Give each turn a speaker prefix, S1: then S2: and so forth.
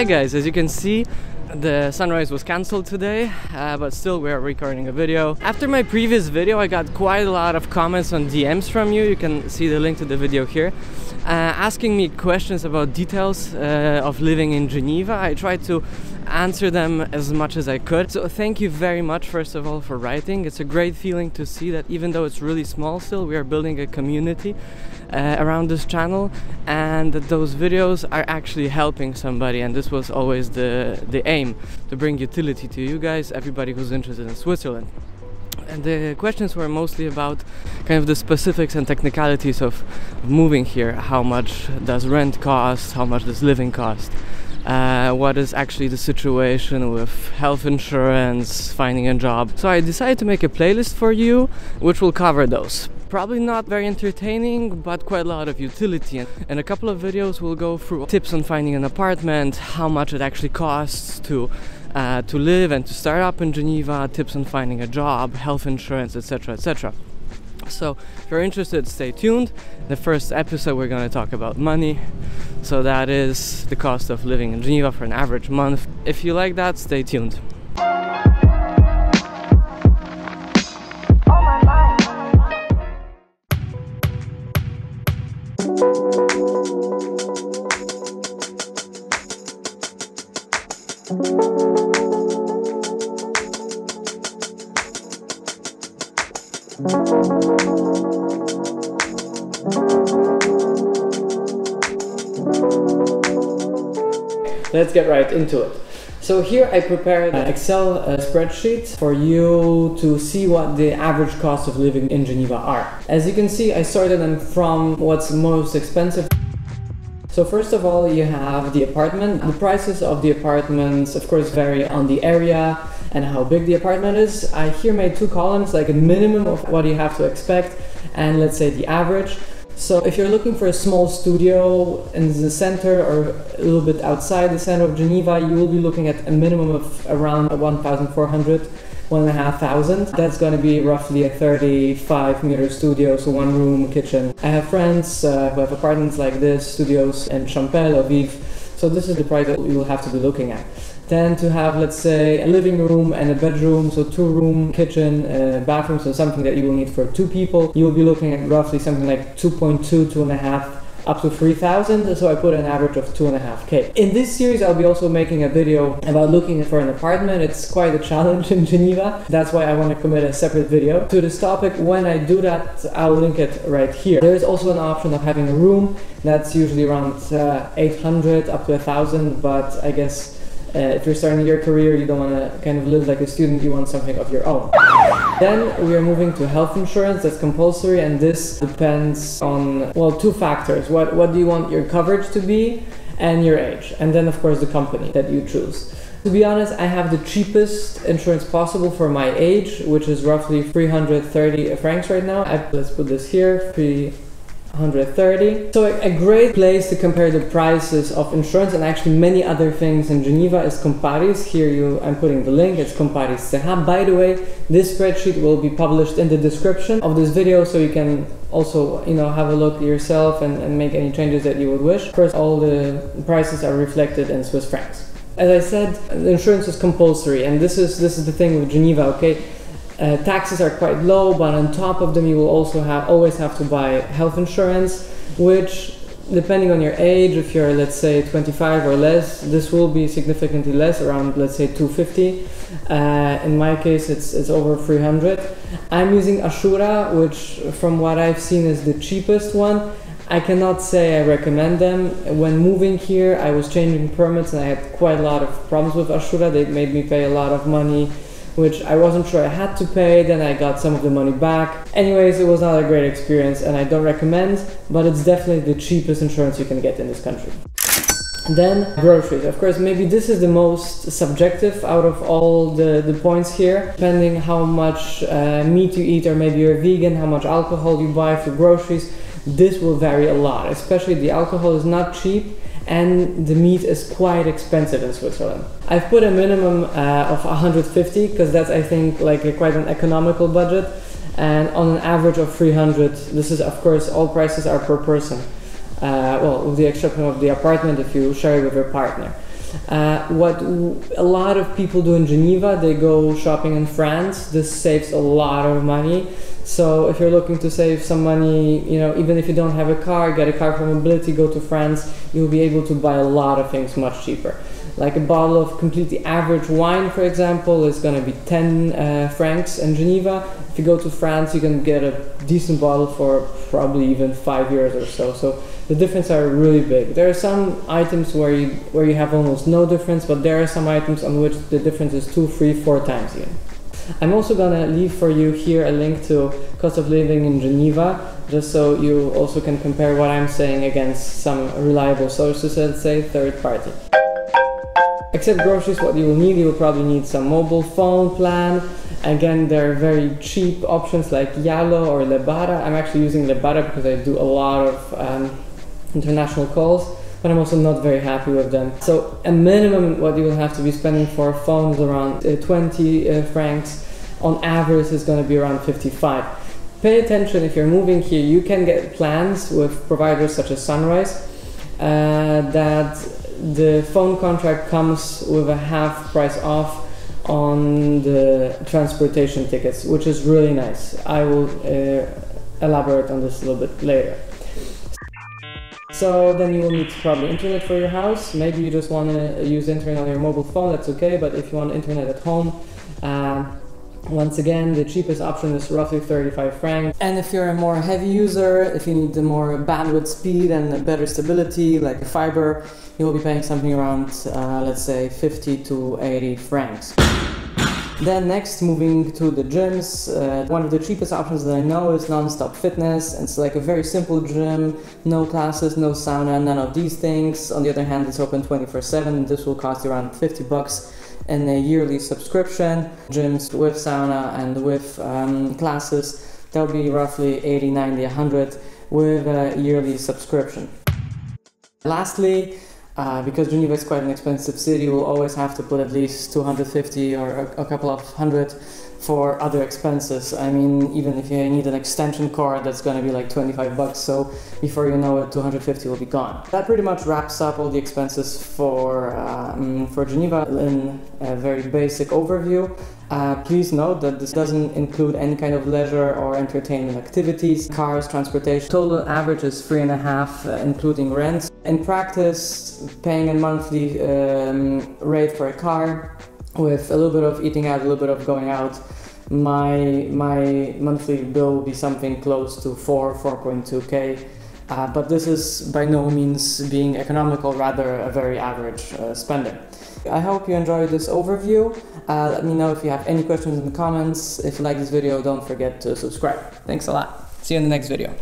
S1: guys, as you can see, the sunrise was cancelled today, but still we are recording a video. After my previous video I got quite a lot of comments on DMs from you. You can see the link to the video here, asking me questions about details of living in Geneva. I tried to answer them as much as I could. So thank you very much first of all for writing. It's a great feeling to see that even though it's really small still, we are building a community around this channel, and that those videos are actually helping somebody, and this was always the aim, to bring utility to you guys, everybody who's interested in Switzerland. And the questions were mostly about kind of the specifics and technicalities of moving here. How much does rent cost? How much does living cost? What is actually the situation with health insurance, finding a job. So I decided to make a playlist for you which will cover those. Probably not very entertaining, but quite a lot of utility. And a couple of videos will go through tips on finding an apartment, how much it actually costs to live and to start up in Geneva, tips on finding a job, health insurance, etc, etc. So if you're interested, stay tuned. The first episode we're going to talk about money. So that is the cost of living in Geneva for an average month. If you like that, stay tuned. Let's get right into it. So here I prepared an Excel spreadsheet for you to see what the average cost of living in Geneva are. As you can see, I sorted them from what's most expensive. So first of all, you have the apartment. The prices of the apartments, of course, vary on the area and how big the apartment is. I here made two columns, like a minimum of what you have to expect and let's say the average. So if you're looking for a small studio in the center or a little bit outside the center of Geneva, you will be looking at a minimum of around 1,400, 1,500. That's going to be roughly a 35-meter studio, so one room, kitchen. I have friends who have apartments like this, studios in Champel or Vive. So this is the price that you will have to be looking at. Then to have, let's say, a living room and a bedroom, so 2-room, kitchen, bathroom, so something that you will need for 2 people, you will be looking at roughly something like 2.2, 2.5, up to 3,000, so I put an average of 2.5K. In this series I'll be also making a video about looking for an apartment. It's quite a challenge in Geneva, that's why I want to commit a separate video to this topic. When I do that, I'll link it right here. There's also an option of having a room, that's usually around 800 up to 1,000, but I guess if you're starting your career, you don't want to kind of live like a student, you want something of your own. Then we are moving to health insurance, that's compulsory, and this depends on, well, 2 factors. What do you want your coverage to be, and your age, and then of course the company that you choose. To be honest, I have the cheapest insurance possible for my age, which is roughly 330 francs right now. Let's put this here, 330. So a great place to compare the prices of insurance and actually many other things in Geneva is Comparis. Here I'm putting the link, it's Comparis. By the way, this spreadsheet will be published in the description of this video, so you can also, have a look yourself and make any changes that you would wish. Of course, all the prices are reflected in Swiss francs. As I said, the insurance is compulsory, and this is the thing with Geneva, okay? Taxes are quite low, but on top of them you will also always have to buy health insurance, which, depending on your age, if you're, let's say, 25 or less, this will be significantly less, around, let's say, 250. In my case, it's over 300. I'm using Ashura, which, from what I've seen, is the cheapest one. I cannot say I recommend them. When moving here, I was changing permits and I had quite a lot of problems with Ashura. They made me pay a lot of money, which I wasn't sure I had to pay. Then I got some of the money back. Anyways, it was not a great experience and I don't recommend, but it's definitely the cheapest insurance you can get in this country. Then groceries. Of course, maybe this is the most subjective out of all the points here. Depending how much meat you eat, or maybe you're vegan, how much alcohol you buy for groceries, this will vary a lot. Especially the alcohol is not cheap and the meat is quite expensive in Switzerland. I've put a minimum of 150 because that's, I think, like quite an economical budget, and on an average of 300. This is, of course, all prices are per person. Well, with the exception of the apartment if you share it with your partner. What a lot of people do in Geneva, they go shopping in France. This saves a lot of money. So if you're looking to save some money, you know, even if you don't have a car, get a car for mobility, go to France, you'll be able to buy a lot of things much cheaper. Like a bottle of completely average wine, for example, is going to be 10 francs in Geneva. If you go to France, you can get a decent bottle for probably even 5 years or so. So the differences are really big. There are some items where you have almost no difference, but there are some items on which the difference is 2, 3, 4 times even. I'm also gonna leave for you here a link to cost of living in Geneva, just so you also can compare what I'm saying against some reliable sources, let's say third party. Except groceries, what you will need, you will probably need some mobile phone plan. Again, there are very cheap options like Yallo or Lebara. I'm actually using Lebara because I do a lot of international calls, but I'm also not very happy with them. So a minimum what you will have to be spending for a phone is around 20 francs. On average, it's going to be around 55. Pay attention, if you're moving here, you can get plans with providers such as Sunrise that the phone contract comes with a half price off on the transportation tickets, which is really nice. I will elaborate on this a little bit later. So then you will need probably internet for your house. Maybe you just want to use internet on your mobile phone, that's okay, but if you want internet at home, once again, the cheapest option is roughly 35 francs. And if you're a more heavy user, if you need the more bandwidth speed and better stability, like fiber, you will be paying something around, let's say, 50 to 80 francs. Then next, moving to the gyms, one of the cheapest options that I know is Non-Stop Fitness. It's like a very simple gym, no classes, no sauna, none of these things. On the other hand, it's open 24/7. This will cost you around 50 bucks in a yearly subscription. Gyms with sauna and with classes, that'll be roughly 80, 90, 100 with a yearly subscription. Lastly, because Geneva is quite an expensive city, you will always have to put at least 250 or a couple of hundred for other expenses. I mean, even if you need an extension cord, that's going to be like 25 bucks, so before you know it, 250 will be gone. That pretty much wraps up all the expenses for Geneva in a very basic overview. Please note that this doesn't include any kind of leisure or entertainment activities, cars, transportation. Total average is 3.5, including rent. In practice, paying a monthly rate for a car, with a little bit of eating out, a little bit of going out, my monthly bill will be something close to 4.2k. But this is by no means being economical, rather a very average spending. I hope you enjoyed this overview. Let me know if you have any questions in the comments. If you like this video, don't forget to subscribe. Thanks a lot. See you in the next video.